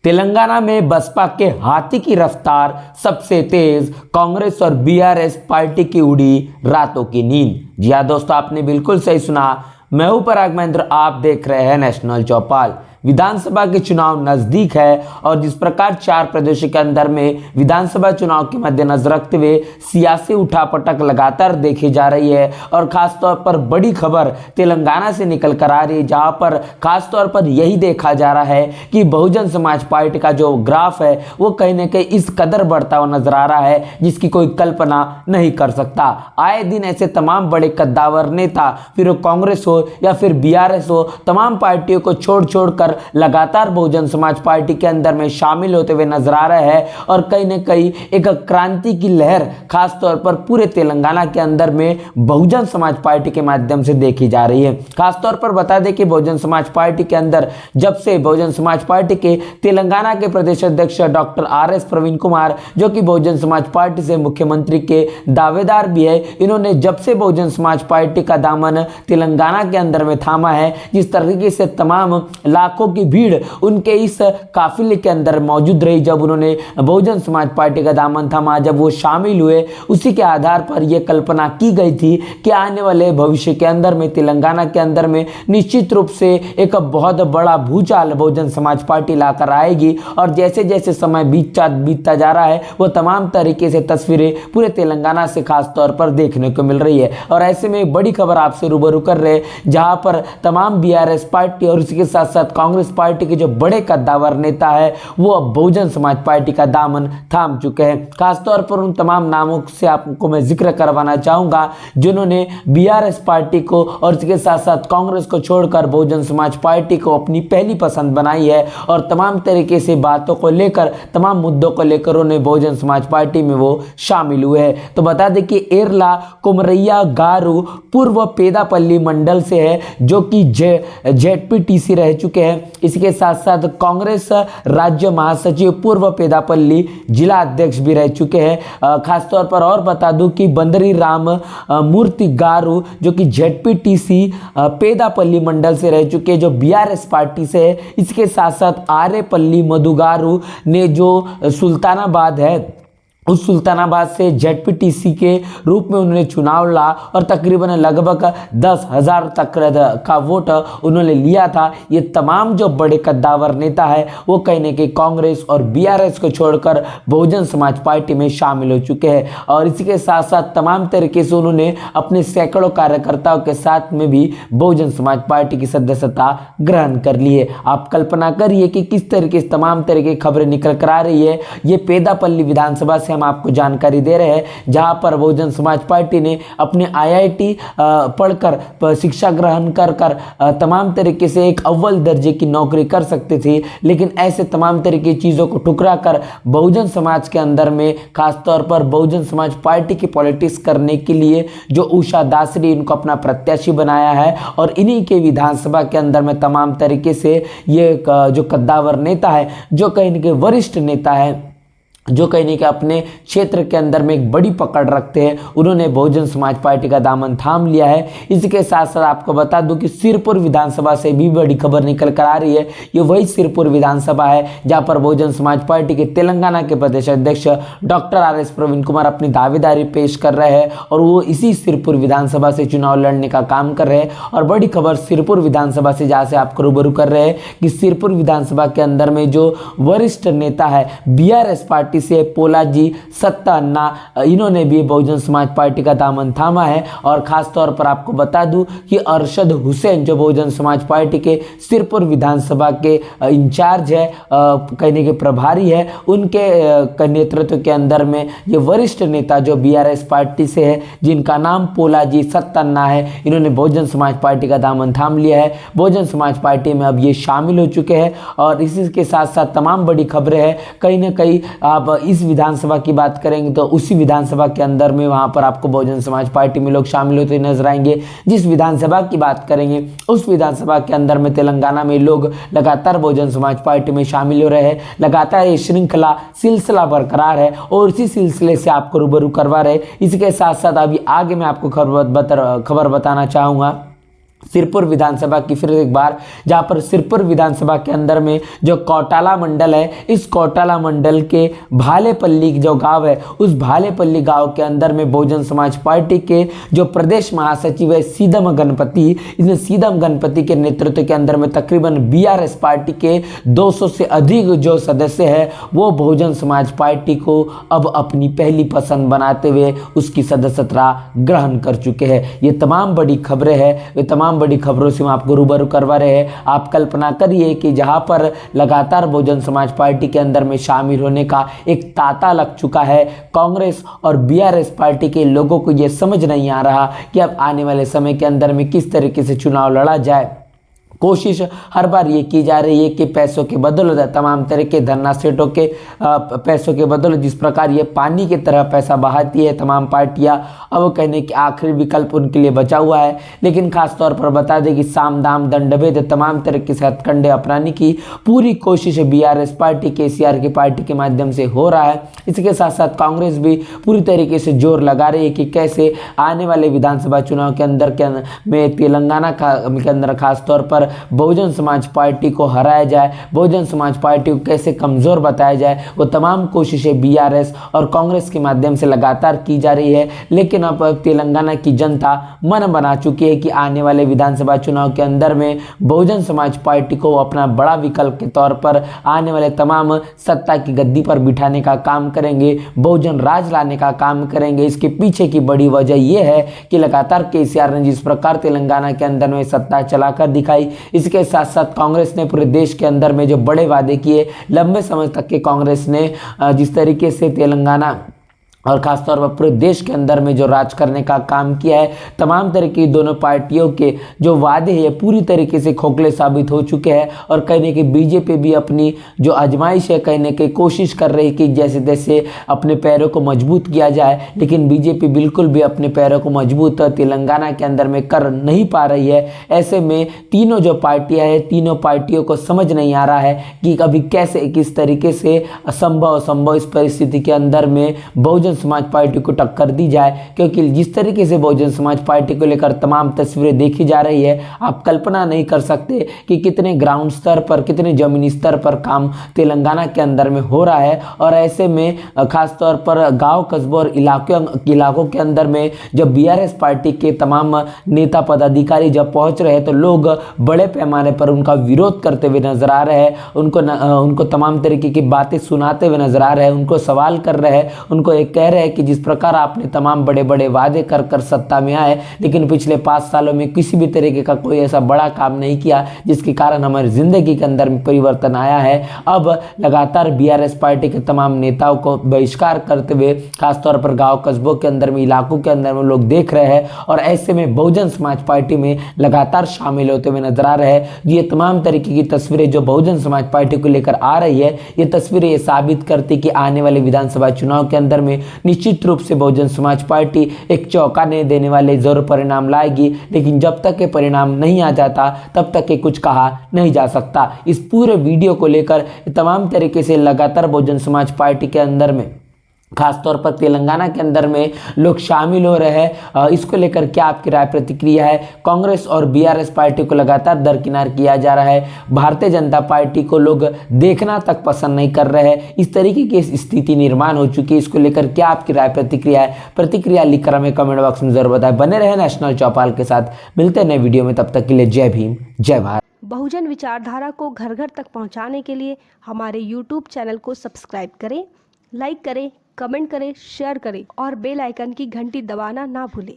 तेलंगाना में बसपा के हाथी की रफ्तार सबसे तेज, कांग्रेस और बीआरएस पार्टी की उड़ी रातों की नींद। जी हाँ दोस्तों, आपने बिल्कुल सही सुना। मैं हूं पराग महेंद्र, आप देख रहे हैं नेशनल चौपाल। विधानसभा के चुनाव नजदीक है और जिस प्रकार 4 प्रदेशों के अंदर में विधानसभा चुनाव के मद्देनजर रखते हुए सियासी उठापटक लगातार देखी जा रही है और खासतौर पर बड़ी खबर तेलंगाना से निकल कर आ रही है, जहां पर खासतौर पर यही देखा जा रहा है कि बहुजन समाज पार्टी का जो ग्राफ है वो कहीं ना कहीं इस कदर बढ़ता हुआ नजर आ रहा है जिसकी कोई कल्पना नहीं कर सकता। आए दिन ऐसे तमाम बड़े कद्दावर नेता, फिर वो कांग्रेस हो या फिर बीआरएस हो, तमाम पार्टियों को छोड़ छोड़कर लगातार बहुजन समाज पार्टी के अंदर में शामिल होते हुए नजर आ रहे हैं और कहीं ना कहीं एक क्रांति की लहर खासतौर पर पूरे तेलंगाना के अंदर में बहुजन समाज पार्टी के माध्यम से देखी जा रही है। खासतौर पर बता दें कि बहुजन समाज पार्टी के अंदर जब से बहुजन समाज पार्टी के तेलंगाना के प्रदेश अध्यक्ष डॉक्टर आर.एस. प्रवीण कुमार, जो कि बहुजन समाज पार्टी से मुख्यमंत्री के दावेदार भी है, इन्होंने जब से बहुजन समाज पार्टी का दामन तेलंगाना के अंदर में थामा है, जिस तरीके से तमाम लाखों की भीड़ उनके इस काफिले के अंदर मौजूद रही जब उन्होंने बहुजन समाज पार्टी का दामन थामा, जब वो शामिल हुए, उसी के आधार पर यह कल्पना की गई थी कि आने वाले भविष्य के अंदर में तेलंगाना के अंदर में निश्चित रूप से एक बहुत बड़ा भूचाल बहुजन समाज पार्टी लाकर आएगी। और जैसे जैसे समय बीतता जा रहा है वो तमाम तरीके से तस्वीरें पूरे तेलंगाना से खास तौर पर देखने को मिल रही है। और ऐसे में बड़ी खबर आपसे रूबरू कर रहे हैं, जहां पर तमाम बीआरएस पार्टी और इसके साथ साथ कांग्रेस पार्टी के जो बड़े कद्दावर नेता है वो अब बहुजन समाज पार्टी का दामन थाम चुके हैं। खासतौर पर उन तमाम नामों से आपको मैं जिक्र करवाना चाहूंगा जिन्होंने बीआरएस पार्टी को और इसके साथ साथ कांग्रेस को छोड़कर बहुजन समाज पार्टी को अपनी पहली पसंद बनाई है और तमाम तरीके से बातों को लेकर, तमाम मुद्दों को लेकर उन्हें बहुजन समाज पार्टी में वो शामिल हुए हैं। तो बता दें कि एरला कोमरैया गारू पूर्व पेदापल्ली मंडल से है, जो कि जेडपीटीसी रह चुके हैं। इसके साथ साथ कांग्रेस राज्य महासचिव, पूर्व पेदापल्ली जिला अध्यक्ष भी रह चुके हैं। खासतौर पर और बता दूं कि बंदरी राम मूर्ति गारू, जो कि जेडपीटीसी पेदापल्ली मंडल से रह चुके हैं, जो बीआरएस पार्टी से है। इसके साथ साथ आरेपल्ली मधुगारू ने जो सुल्तानाबाद है, उस सुल्तानाबाद से जेडपीटीसी के रूप में उन्होंने चुनाव ला और तकरीबन लगभग 10,000 तक का वोट उन्होंने लिया था। ये तमाम जो बड़े कद्दावर नेता है वो कहीं ना कहीं कांग्रेस और बीआरएस को छोड़कर बहुजन समाज पार्टी में शामिल हो चुके हैं और इसी के साथ साथ तमाम तरीके से उन्होंने अपने सैकड़ों कार्यकर्ताओं के साथ में भी बहुजन समाज पार्टी की सदस्यता ग्रहण कर ली है। आप कल्पना करिए कि किस तरीके से तमाम तरह की खबरें निकल कर आ रही है। ये पेदापल्ली विधानसभा से हम आपको जानकारी दे रहे हैं, जहां पर बहुजन समाज पार्टी ने अपने आईआईटी पढ़कर शिक्षा ग्रहण कर तमाम तरीके से एक अव्वल दर्जे की नौकरी कर सकते थे, लेकिन ऐसे तमाम तरह की चीज़ों को ठुकरा कर बहुजन समाज के अंदर में खासतौर पर बहुजन समाज पार्टी की पॉलिटिक्स करने के लिए जो उषा दासरी इनको अपना प्रत्याशी बनाया है और इन्हीं के विधानसभा के अंदर में तमाम तरीके से ये जो कद्दावर नेता है, जो कहीं ना कहीं वरिष्ठ नेता है, जो कहीं नहीं कि अपने क्षेत्र के अंदर में एक बड़ी पकड़ रखते हैं, उन्होंने बहुजन समाज पार्टी का दामन थाम लिया है। इसके साथ साथ आपको बता दूं कि सिरपुर विधानसभा से भी बड़ी खबर निकल कर आ रही है। ये वही सिरपुर विधानसभा है जहां पर बहुजन समाज पार्टी के तेलंगाना के प्रदेश अध्यक्ष डॉक्टर आर.एस. प्रवीण कुमार अपनी दावेदारी पेश कर रहे हैं और वो इसी सिरपुर विधानसभा से चुनाव लड़ने का काम कर रहे हैं। और बड़ी खबर सिरपुर विधानसभा से जहाँ से आपको रूबरू कर रहे हैं कि सिरपुर विधानसभा के अंदर में जो वरिष्ठ नेता है बीआरएस पार्टी से पोलाजी सत्ता अन्ना, इन्होंने भी बहुजन समाज पार्टी का दामन थामा है। और खास तौर पर आपको बता दूं कि अरशद हुसैन, जो बहुजन समाज पार्टी के सिरपुर विधानसभा के इंचार्ज है, कहने के प्रभारी है, उनके नेतृत्व के अंदर में ये वरिष्ठ नेता जो बीआरएस पार्टी से है, जिनका नाम पोलाजी सत्ता अन्ना है, इन्होंने बहुजन समाज पार्टी का दामन थाम लिया है। बहुजन समाज पार्टी में अब ये शामिल हो चुके हैं और इसी के साथ साथ तमाम बड़ी खबरें हैं। कहीं ना कहीं आप इस विधानसभा की बात करेंगे तो उसी विधानसभा के अंदर में वहां पर आपको बहुजन समाज पार्टी में लोग शामिल होते नजर आएंगे। जिस विधानसभा की बात करेंगे उस विधानसभा के अंदर में तेलंगाना में लोग लगातार बहुजन समाज पार्टी में शामिल हो रहे हैं। लगातार ये श्रृंखला सिलसिला बरकरार है और इसी सिलसिले से आपको रूबरू करवा रहे। इसके साथ साथ अभी आगे मैं आपको खबर बताना चाहूंगा सिरपुर विधानसभा की फिर एक बार, जहां पर सिरपुर विधानसभा के अंदर में जो कौटाला मंडल है, इस कौटाला मंडल के भालेपल्ली जो गांव है, उस भालेपल्ली गांव के अंदर में बहुजन समाज पार्टी के जो प्रदेश महासचिव है सीधम गणपति, इन सीधम गणपति के नेतृत्व के अंदर में तकरीबन बीआरएस पार्टी के 200 से अधिक जो सदस्य है वो बहुजन समाज पार्टी को अब अपनी पहली पसंद बनाते हुए उसकी सदस्यता ग्रहण कर चुके हैं। ये तमाम बड़ी खबरें हैं, ये तमाम बड़ी खबरों से हम आपको रूबरू करवा रहे हैं। आप कल्पना करिए कि जहां पर लगातार बहुजन समाज पार्टी के अंदर में शामिल होने का एक तांता लग चुका है, कांग्रेस और बीआरएस पार्टी के लोगों को यह समझ नहीं आ रहा कि अब आने वाले समय के अंदर में किस तरीके से चुनाव लड़ा जाए। कोशिश हर बार ये की जा रही है कि पैसों के बदौलत, तमाम तरह के धरना सेठों के पैसों के बदौलत जिस प्रकार ये पानी की तरह पैसा बहाती है तमाम पार्टियां, अब वो कहने कि आखिरी विकल्प उनके लिए बचा हुआ है। लेकिन खास तौर पर बता दें कि साम दाम दंडभेद तमाम तरह के हथकंडे अपनाने की पूरी कोशिश बीआरएस पार्टी केसीआर की पार्टी के माध्यम से हो रहा है। इसके साथ साथ कांग्रेस भी पूरी तरीके से जोर लगा रही है कि कैसे आने वाले विधानसभा चुनाव के अंदर में तेलंगाना के अंदर खास तौर पर बहुजन समाज पार्टी को हराया जाए, बहुजन समाज पार्टी को कैसे कमजोर बताया जाए, वो तमाम कोशिशें बीआरएस और कांग्रेस के माध्यम से लगातार की जा रही है। लेकिन अब तेलंगाना की जनता मन बना चुकी है कि आने वाले विधानसभा चुनाव के अंदर में बहुजन समाज पार्टी को अपना बड़ा विकल्प के तौर पर आने वाले तमाम सत्ता की गद्दी पर बिठाने का काम करेंगे, बहुजन राज लाने का काम करेंगे। इसके पीछे की बड़ी वजह यह है कि लगातार केसीआर ने जिस प्रकार तेलंगाना के अंदर में सत्ता चलाकर दिखाई, इसके साथ साथ कांग्रेस ने पूरे देश के अंदर में जो बड़े वादे किए, लंबे समय तक के कांग्रेस ने जिस तरीके से तेलंगाना और खासतौर पर पूरे देश के अंदर में जो राज करने का काम किया है, तमाम तरह की दोनों पार्टियों के जो वादे हैं पूरी तरीके से खोखले साबित हो चुके हैं। और कहने की बीजेपी भी अपनी जो आजमाइश है कहने की कोशिश कर रही कि जैसे तैसे अपने पैरों को मजबूत किया जाए, लेकिन बीजेपी बिल्कुल भी अपने पैरों को मजबूत तेलंगाना के अंदर में कर नहीं पा रही है। ऐसे में तीनों जो पार्टियां हैं, तीनों पार्टियों को समझ नहीं आ रहा है कि अभी कैसे किस तरीके से असंभव इस परिस्थिति के अंदर में बहुजन समाज पार्टी को टक्कर दी जाए, क्योंकि जिस तरीके से बहुजन समाज पार्टी को लेकर तमाम तस्वीरें देखी जा रही है, आप कल्पना नहीं कर सकते कि कितने ग्राउंड स्तर पर, कितने जमीनी स्तर पर काम तेलंगाना के अंदर में हो रहा है। और ऐसे में खास तौर पर गांव कस्बों और इलाकों के अंदर में जब बीआरएस पार्टी के तमाम नेता पदाधिकारी जब पहुंच रहे हैं तो लोग बड़े पैमाने पर उनका विरोध करते हुए नजर आ रहे हैं, उनको तमाम तरीके की बातें सुनाते हुए नजर आ रहे हैं, उनको सवाल कर रहे हैं, उनको एक कह रहे हैं कि जिस प्रकार आपने तमाम बड़े बड़े वादे कर सत्ता में आए, लेकिन पिछले 5 सालों में किसी भी तरीके का कोई ऐसा बड़ा काम नहीं किया जिसके कारण हमारी जिंदगी के अंदर में परिवर्तन आया है। अब लगातार बीआरएस पार्टी के तमाम नेताओं को बहिष्कार करते हुए खासतौर पर गांव कस्बों के अंदर में, इलाकों के अंदर में लोग देख रहे हैं और ऐसे में बहुजन समाज पार्टी में लगातार शामिल होते हुए नजर आ रहे हैं। ये तमाम तरीके की तस्वीरें जो बहुजन समाज पार्टी को लेकर आ रही है, ये तस्वीरें ये साबित करती कि आने वाले विधानसभा चुनाव के अंदर में निश्चित रूप से बहुजन समाज पार्टी एक चौंकाने देने वाले जरूर परिणाम लाएगी। लेकिन जब तक ये परिणाम नहीं आ जाता तब तक ये कुछ कहा नहीं जा सकता। इस पूरे वीडियो को लेकर तमाम तरीके से लगातार बहुजन समाज पार्टी के अंदर में खासतौर पर तेलंगाना के अंदर में लोग शामिल हो रहे हैं, इसको लेकर क्या आपकी राय प्रतिक्रिया है? कांग्रेस और बीआरएस पार्टी को लगातार दरकिनार किया जा रहा है, भारतीय जनता पार्टी को लोग देखना तक पसंद नहीं कर रहे हैं, इस तरीके की स्थिति निर्माण हो चुकी है। इसको लेकर क्या आपकी राय प्रतिक्रिया है? प्रतिक्रिया लिखकर हमें कमेंट बॉक्स में जरूर बताएं। बने रहे नेशनल चौपाल के साथ, मिलते हैं नए वीडियो में, तब तक के लिए जय भीम जय भारत। बहुजन विचारधारा को घर घर तक पहुंचाने के लिए हमारे YouTube चैनल को सब्सक्राइब करें, लाइक करें, कमेंट करें, शेयर करें और बेल आइकन की घंटी दबाना ना भूलें।